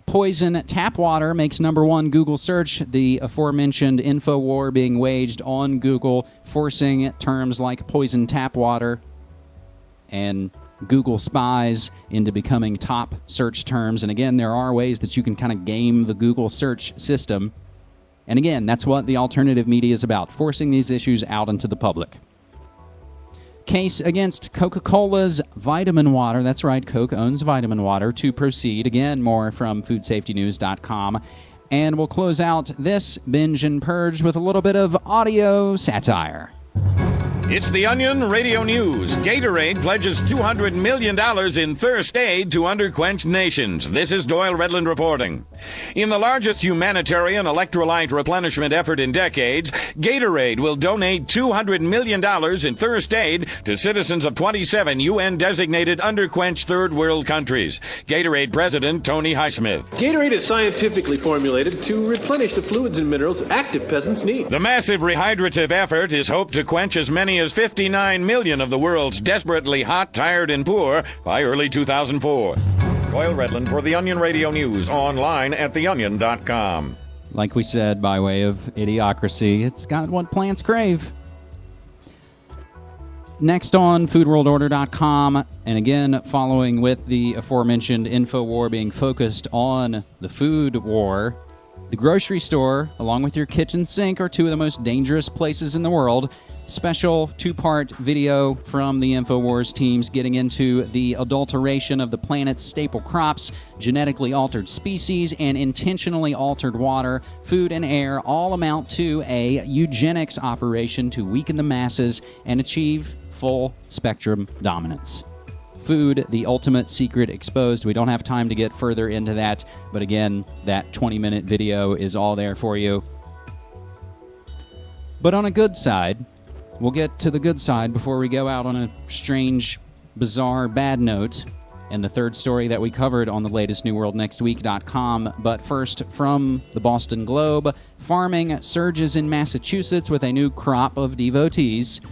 Poison tap water makes #1 Google search. The aforementioned info war being waged on Google, forcing terms like poison tap water and Google spies into becoming top search terms. And again, there are ways that you can kind of game the Google search system. And again, that's what the alternative media is about, forcing these issues out into the public. Case against Coca-Cola's vitamin water. That's right, Coke owns vitamin water to proceed. Again, more from foodsafetynews.com. And we'll close out this Binge and Purge with a little bit of audio satire. It's the Onion Radio News. Gatorade pledges $200 million in thirst aid to underquenched nations. This is Doyle Redland reporting. In the largest humanitarian electrolyte replenishment effort in decades, Gatorade will donate $200 million in thirst aid to citizens of 27 UN-designated underquenched third world countries. Gatorade President Tony Highsmith. Gatorade is scientifically formulated to replenish the fluids and minerals active peasants need. The massive rehydrative effort is hoped to quench as many as 59 million of the world's desperately hot, tired, and poor by early 2004. Doyle Redland for the Onion Radio News, online at theonion.com. Like we said, by way of idiocracy, it's got what plants crave. Next on foodworldorder.com, and again, following with the aforementioned info war being focused on the food war, the grocery store, along with your kitchen sink, are two of the most dangerous places in the world. Special two-part video from the InfoWars teams getting into the adulteration of the planet's staple crops, genetically altered species, and intentionally altered water, food, and air all amount to a eugenics operation to weaken the masses and achieve full spectrum dominance. Food, the ultimate secret exposed. We don't have time to get further into that, but again, that 20-minute video is all there for you. But on a good side, we'll get to the good side before we go out on a strange, bizarre, bad note, and the third story that we covered on the latest newworldnextweek.com. But first, from the Boston Globe, farming surges in Massachusetts with a new crop of devotees.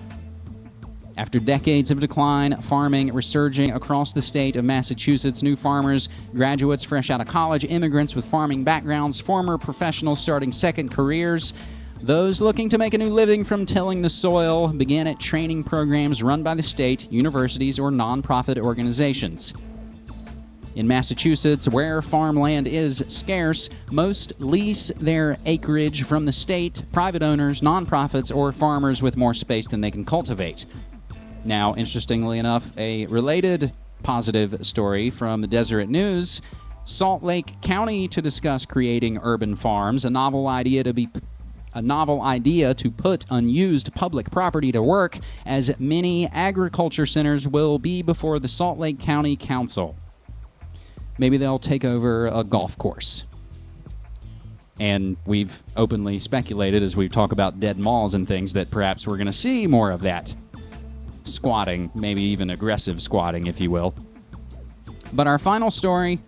After decades of decline, farming resurging across the state of Massachusetts. New farmers, graduates fresh out of college, immigrants with farming backgrounds, former professionals starting second careers. Those looking to make a new living from tilling the soil began at training programs run by the state, universities, or nonprofit organizations. In Massachusetts, where farmland is scarce, most lease their acreage from the state, private owners, nonprofits, or farmers with more space than they can cultivate. Now, interestingly enough, a related positive story from the Deseret News, Salt Lake County to discuss creating urban farms, a novel idea to put unused public property to work, as many agriculture centers will be before the Salt Lake County Council. Maybe they'll take over a golf course. And we've openly speculated, as we talk about dead malls and things, that perhaps we're going to see more of that. Squatting, maybe even aggressive squatting, if you will. But our final story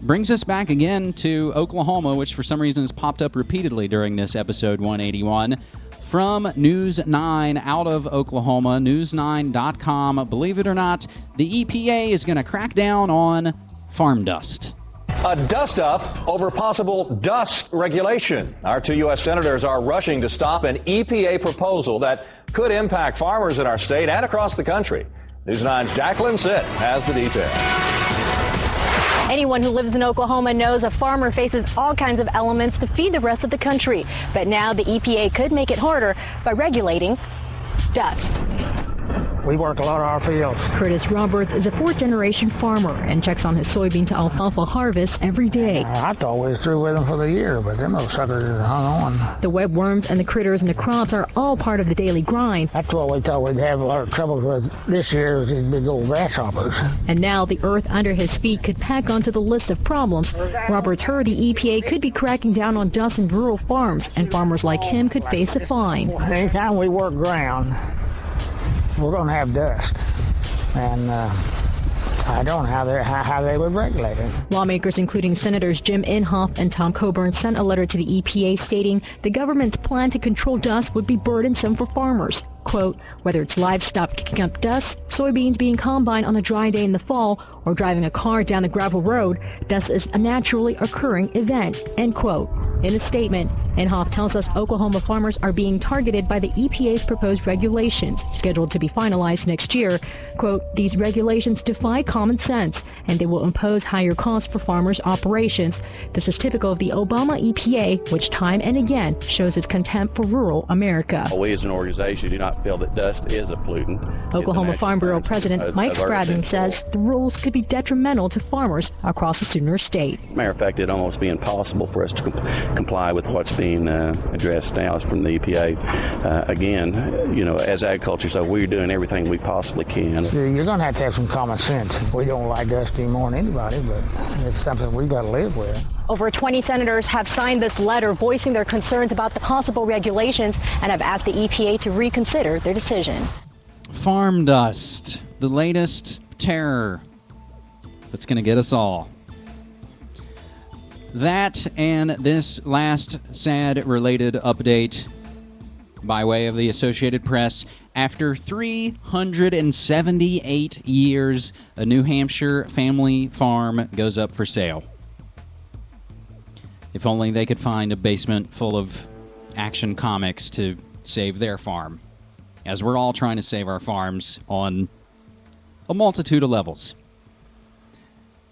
brings us back again to Oklahoma, which for some reason has popped up repeatedly during this episode 181. From News 9 out of Oklahoma, news9.com. Believe it or not, the EPA is going to crack down on farm dust. A dust-up over possible dust regulation. Our two U.S. senators are rushing to stop an EPA proposal that could impact farmers in our state and across the country. News 9's Jacqueline Sitt has the details. Anyone who lives in Oklahoma knows a farmer faces all kinds of elements to feed the rest of the country. But now the EPA could make it harder by regulating dust. We work a lot of our fields. Curtis Roberts is a fourth-generation farmer and checks on his soybean to alfalfa harvest every day. I thought we were through with them for the year, but them little suckers just hung on. The webworms and the critters in the crops are all part of the daily grind. That's what we thought we'd have a lot of trouble with this year, was these big old grasshoppers. And now the earth under his feet could pack onto the list of problems. Roberts heard the EPA could be cracking down on dust in rural farms, and farmers like him could face a fine. Anytime we work ground, we're going to have dust, and I don't know how they would regulate it. Lawmakers, including Senators Jim Inhofe and Tom Coburn, sent a letter to the EPA stating the government's plan to control dust would be burdensome for farmers. Quote, whether it's livestock kicking up dust, soybeans being combined on a dry day in the fall, or driving a car down the gravel road, dust is a naturally occurring event, end quote. In a statement, Inhofe tells us Oklahoma farmers are being targeted by the EPA's proposed regulations, scheduled to be finalized next year. Quote, these regulations defy common sense, and they will impose higher costs for farmers' operations. This is typical of the Obama EPA, which time and again shows its contempt for rural America. We as an organization do not feel that dust is a pollutant. Oklahoma Farm Bureau President Mike Spradling says the rules could be detrimental to farmers across the Sooner State. Matter of fact, it'd almost be impossible for us to comply with what's being addressed now from the EPA. Again, you know, as agriculture, so we're doing everything we possibly can. You're going to have some common sense. We don't like dust any more than anybody, but it's something we've got to live with. Over 20 senators have signed this letter voicing their concerns about the possible regulations and have asked the EPA to reconsider their decision. Farm dust, the latest terror that's going to get us all. That and this last sad related update by way of the Associated Press. After 378 years, a New Hampshire family farm goes up for sale. If only they could find a basement full of Action Comics to save their farm, as we're all trying to save our farms on a multitude of levels.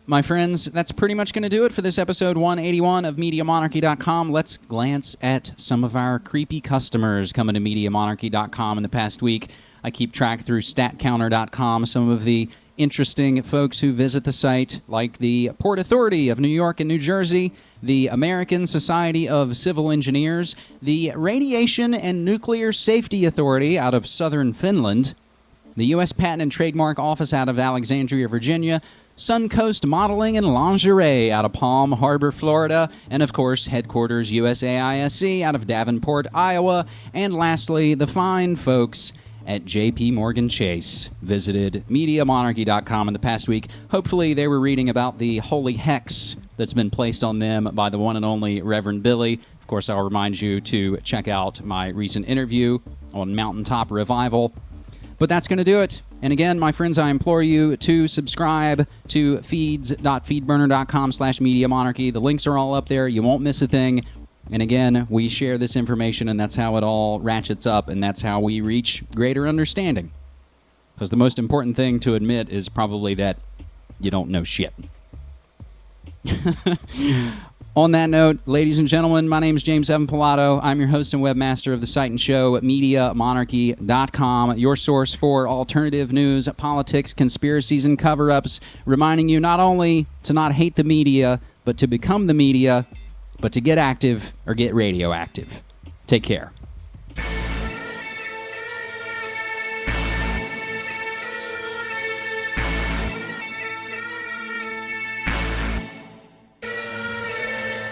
My friends, that's pretty much going to do it for this episode 181 of MediaMonarchy.com. Let's glance at some of our creepy customers coming to MediaMonarchy.com in the past week. I keep track through StatCounter.com, some of the interesting folks who visit the site, like the Port Authority of New York and New Jersey, the American Society of Civil Engineers, the Radiation and Nuclear Safety Authority out of southern Finland, the U.S. Patent and Trademark Office out of Alexandria, Virginia, Suncoast Modeling and Lingerie out of Palm Harbor, Florida, and of course, headquarters USAISC out of Davenport, Iowa, and lastly, the fine folks at J.P. Morgan Chase visited MediaMonarchy.com in the past week. Hopefully they were reading about the holy hex that's been placed on them by the one and only Reverend Billy. Of course, I'll remind you to check out my recent interview on Mountaintop Revival. But that's going to do it. And again, my friends, I implore you to subscribe to feeds.feedburner.com/MediaMonarchy. The links are all up there. You won't miss a thing. And again, we share this information, and that's how it all ratchets up, and that's how we reach greater understanding. Because the most important thing to admit is probably that you don't know shit. On that note, ladies and gentlemen, my name is James Evan Pilato. I'm your host and webmaster of the site and show at MediaMonarchy.com, your source for alternative news, politics, conspiracies, and cover-ups, reminding you not only to not hate the media, but to become the media, but to get active or get radioactive. Take care.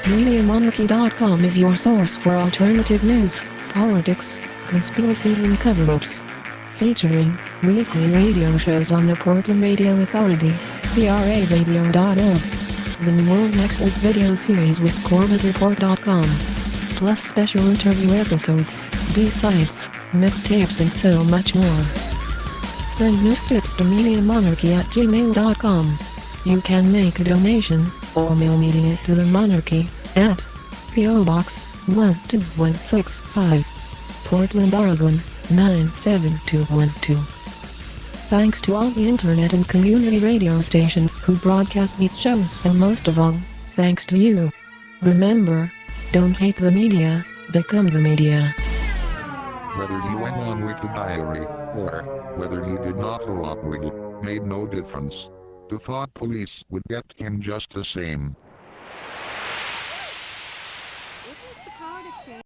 MediaMonarchy.com is your source for alternative news, politics, conspiracies and cover-ups. Featuring weekly radio shows on the Portland Radio Authority, PRAradio.org, the New World Next Week video series with CorbettReport.com, plus special interview episodes, B-sides, mixtapes and so much more. Send news tips to MediaMonarchy@gmail.com. You can make a donation, or mail media to the Monarchy, at P.O. Box 12165, Portland, Oregon 97212. Thanks to all the internet and community radio stations who broadcast these shows, and most of all, thanks to you. Remember, don't hate the media, become the media. Whether you went on with the diary, or whether you did not cooperate, made no difference. The thought police would get him just the same.